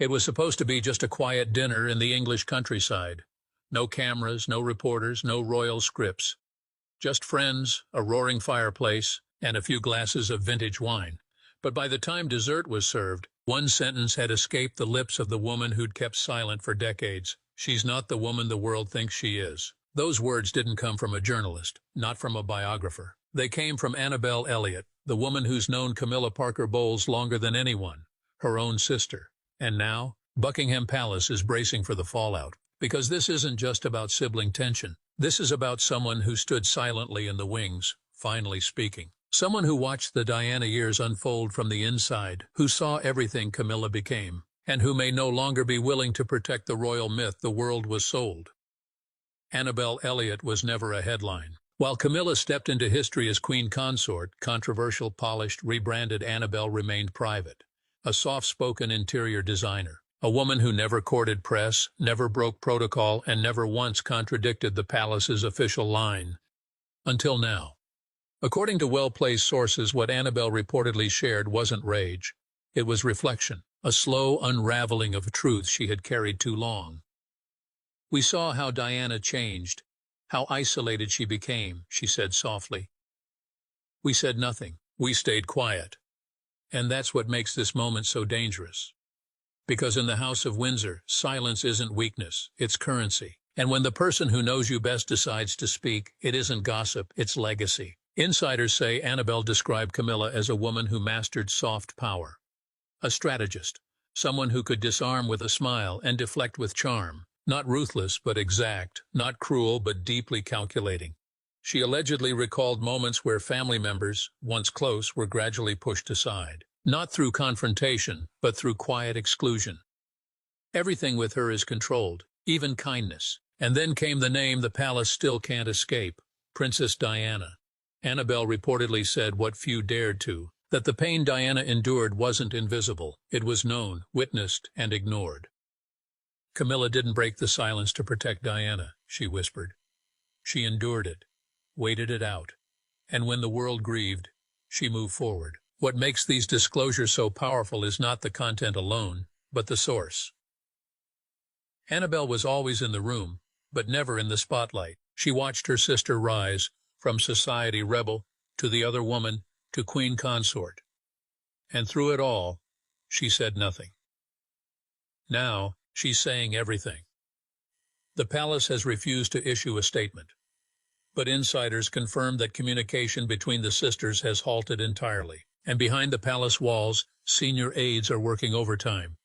It was supposed to be just a quiet dinner in the English countryside. No cameras, no reporters, no royal scripts. Just friends, a roaring fireplace, and a few glasses of vintage wine. But by the time dessert was served, one sentence had escaped the lips of the woman who'd kept silent for decades. "She's not the woman the world thinks she is." Those words didn't come from a journalist, not from a biographer. They came from Annabel Elliott, the woman who's known Camilla Parker Bowles longer than anyone, her own sister. And now, Buckingham Palace is bracing for the fallout. Because this isn't just about sibling tension. This is about someone who stood silently in the wings, finally speaking. Someone who watched the Diana years unfold from the inside, who saw everything Camilla became, and who may no longer be willing to protect the royal myth the world was sold. Annabel Elliott was never a headline. While Camilla stepped into history as queen consort, controversial, polished, rebranded Annabel remained private. A soft-spoken interior designer. A woman who never courted press, never broke protocol, and never once contradicted the palace's official line. Until now. According to well-placed sources, what Annabel reportedly shared wasn't rage. It was reflection, a slow unraveling of truths she had carried too long. "We saw how Diana changed, how isolated she became," she said softly. "We said nothing. We stayed quiet. And that's what makes this moment so dangerous. Because in the House of Windsor, silence isn't weakness, it's currency. And when the person who knows you best decides to speak, it isn't gossip, it's legacy." Insiders say Annabel described Camilla as a woman who mastered soft power. A strategist, someone who could disarm with a smile and deflect with charm. Not ruthless but exact, not cruel but deeply calculating. She allegedly recalled moments where family members, once close, were gradually pushed aside. Not through confrontation, but through quiet exclusion. Everything with her is controlled, even kindness. And then came the name the palace still can't escape, Princess Diana. Annabel reportedly said what few dared to, that the pain Diana endured wasn't invisible. It was known, witnessed, and ignored. "Camilla didn't break the silence to protect Diana," she whispered. "She endured it, waited it out, and when the world grieved, she moved forward." What makes these disclosures so powerful is not the content alone, but the source. Annabel was always in the room, but never in the spotlight. She watched her sister rise, from society rebel, to the other woman, to queen consort. And through it all, she said nothing. Now, she's saying everything. The palace has refused to issue a statement. But insiders confirm that communication between the sisters has halted entirely. And behind the palace walls, senior aides are working overtime,